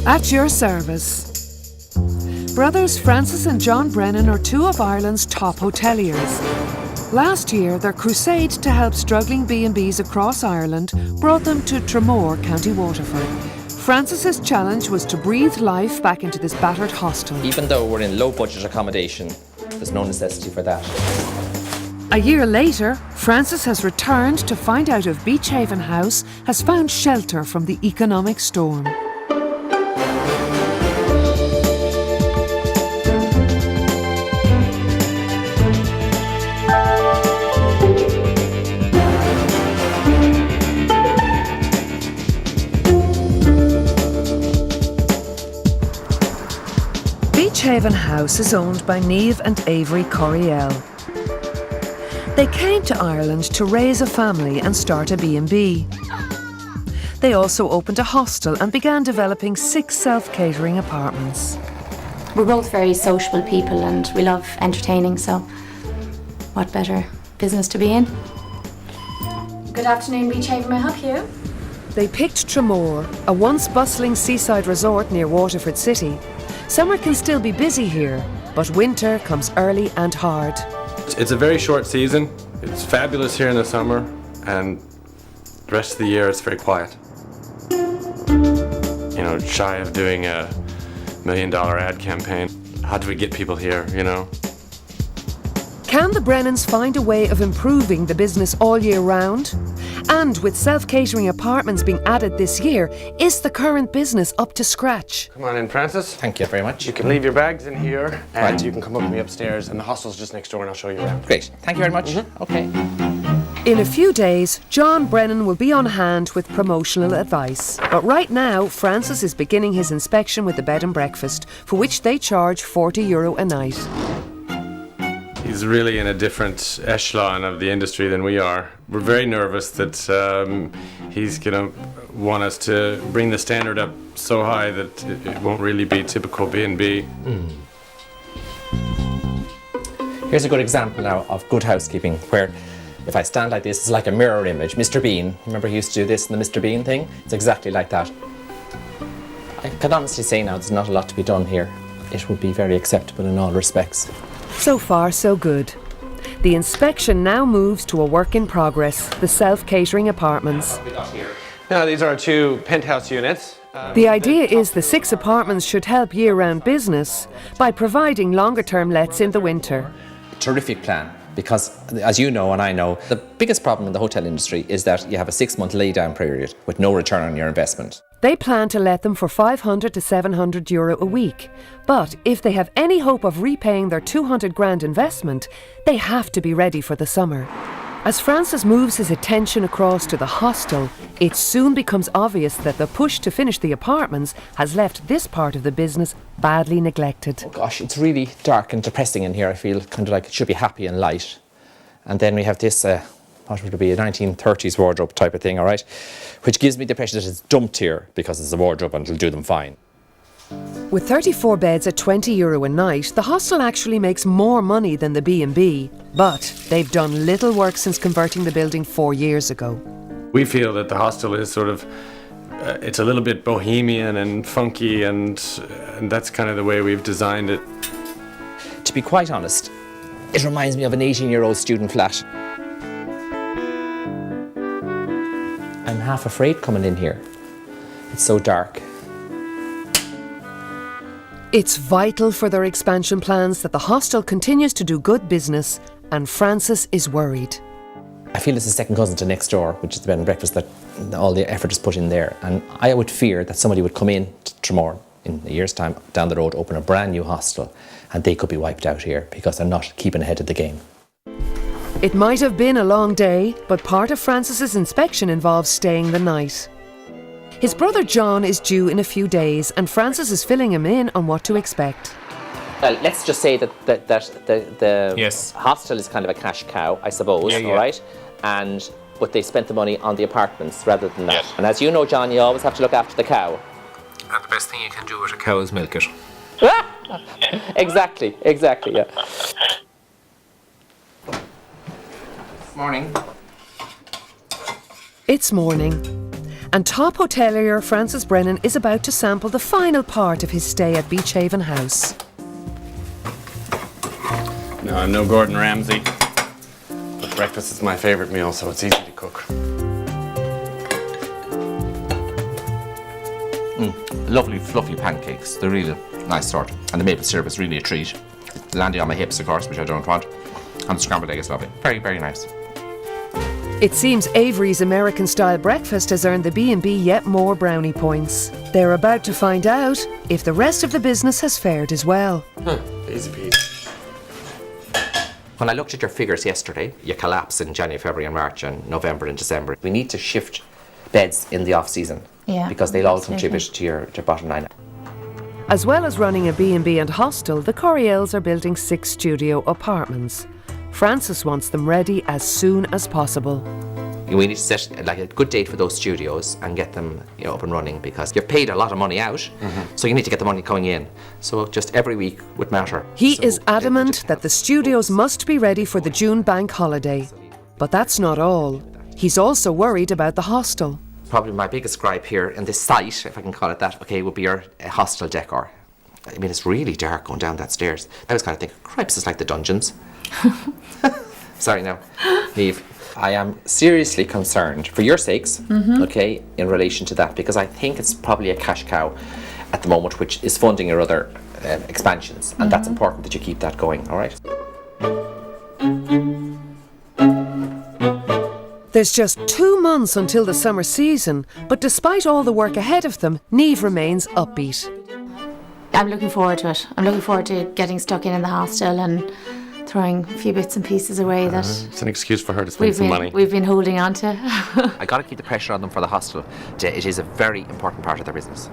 At your service. Brothers Francis and John Brennan are two of Ireland's top hoteliers. Last year, their crusade to help struggling B&Bs across Ireland brought them to Tramore, County Waterford. Francis's challenge was to breathe life back into this battered hostel. Even though we're in low-budget accommodation, there's no necessity for that. A year later, Francis has returned to find out if Beach Haven House has found shelter from the economic storm. Beach Haven House is owned by Niamh and Avery Coriel. They came to Ireland to raise a family and start a B&B. They also opened a hostel and began developing 6 self-catering apartments. We're both very sociable people and we love entertaining, so what better business to be in? Good afternoon, Beach Haven, may I help you? They picked Tramore, a once bustling seaside resort near Waterford City. Summer can still be busy here, but winter comes early and hard. It's a very short season. It's fabulous here in the summer, and the rest of the year it's very quiet. You know, shy of doing a $1 million ad campaign. How do we get people here, you know? Can the Brennans find a way of improving the business all year round? And with self-catering apartments being added this year, is the current business up to scratch? Come on in, Francis. Thank you very much. You can leave your bags in here, and Right. you can come up with me upstairs, and the hostel's just next door, and I'll show you around. Great. Thank you very much. Okay. In a few days, John Brennan will be on hand with promotional advice. But right now, Francis is beginning his inspection with the bed and breakfast, for which they charge €40 a night. He's really in a different echelon of the industry than we are. We're very nervous that he's going to want us to bring the standard up so high that it won't really be typical B&B. Here's a good example now of good housekeeping, where if I stand like this, it's like a mirror image. Mr. Bean, remember he used to do this in the Mr. Bean thing? It's exactly like that. I can honestly say now there's not a lot to be done here. It would be very acceptable in all respects. So far, so good. The inspection now moves to a work in progress, the self-catering apartments. Now, these are our 2 penthouse units. The idea is the 6 apartments should help year-round business by providing longer-term lets in the winter. Terrific plan, because as you know and I know, the biggest problem in the hotel industry is that you have a 6-month lay-down period with no return on your investment. They plan to let them for €500 to €700 a week. But if they have any hope of repaying their 200 grand investment, they have to be ready for the summer. As Francis moves his attention across to the hostel, it soon becomes obvious that the push to finish the apartments has left this part of the business badly neglected. Oh gosh, it's really dark and depressing in here. I feel kind of like it should be happy and light. And then we have this, what would it be, a 1930s wardrobe type of thing, all right? Which gives me the impression that it's dumped here because it's a wardrobe and it'll do them fine. With 34 beds at €20 a night, the hostel actually makes more money than the B&B. But they've done little work since converting the building 4 years ago. We feel that the hostel is sort of, it's a little bit bohemian and funky, and that's kind of the way we've designed it. To be quite honest, it reminds me of an 18-year-old student flat. I'm half afraid coming in here. It's so dark. It's vital for their expansion plans that the hostel continues to do good business, and Francis is worried. I feel it's a second cousin to next door, which is the bed and breakfast, that all the effort is put in there. And I would fear that somebody would come in to Tramore in a year's time down the road, open a brand new hostel, and they could be wiped out here because they're not keeping ahead of the game. It might have been a long day, but part of Francis's inspection involves staying the night. His brother John is due in a few days, and Francis is filling him in on what to expect. Well, let's just say that the Yes. hostel is kind of a cash cow, I suppose, Yeah. all right? But they spent the money on the apartments rather than that. Yes. And as you know, John, you always have to look after the cow. And the best thing you can do with a cow is milk it. Exactly, yeah. Morning. It's morning, And top hotelier Francis Brennan is about to sample the final part of his stay at Beach Haven House. No, I'm no Gordon Ramsay, but breakfast is my favourite meal, so it's easy to cook. Lovely, fluffy pancakes. They're really nice sort. And the maple syrup is really a treat. Landing on my hips, of course, which I don't want. And the scrambled egg is lovely. Very, very nice. It seems Avery's American-style breakfast has earned the B&B yet more brownie points. They're about to find out if the rest of the business has fared as well. Easy peasy. When I looked at your figures yesterday, you collapse in January, February and March and November and December. We need to shift beds in the off-season. Yeah, because they'll all absolutely. contribute to your bottom line. As well as running a B&B and hostel, the Coriels are building 6 studio apartments. Francis wants them ready as soon as possible. We need to set like a good date for those studios and get them up and running, because you've paid a lot of money out, so you need to get the money coming in. So just every week would matter. He is adamant that the studios must be ready for the June bank holiday. But that's not all. He's also worried about the hostel. Probably my biggest gripe here in this site, if I can call it that, would be your hostel decor. I mean, it's really dark going down that stairs. I was kind of thinking, cripes, it's like the dungeons. Sorry now, Niamh. I am seriously concerned, for your sakes, in relation to that, because I think it's probably a cash cow at the moment, which is funding your other expansions, and that's important that you keep that going, all right? There's just 2 months until the summer season, but despite all the work ahead of them, Niamh remains upbeat. I'm looking forward to it. I'm looking forward to getting stuck in the hostel and throwing a few bits and pieces away that It's an excuse for her to spend some money. we've been holding on to. I got to keep the pressure on them for the hostel. It is a very important part of their business.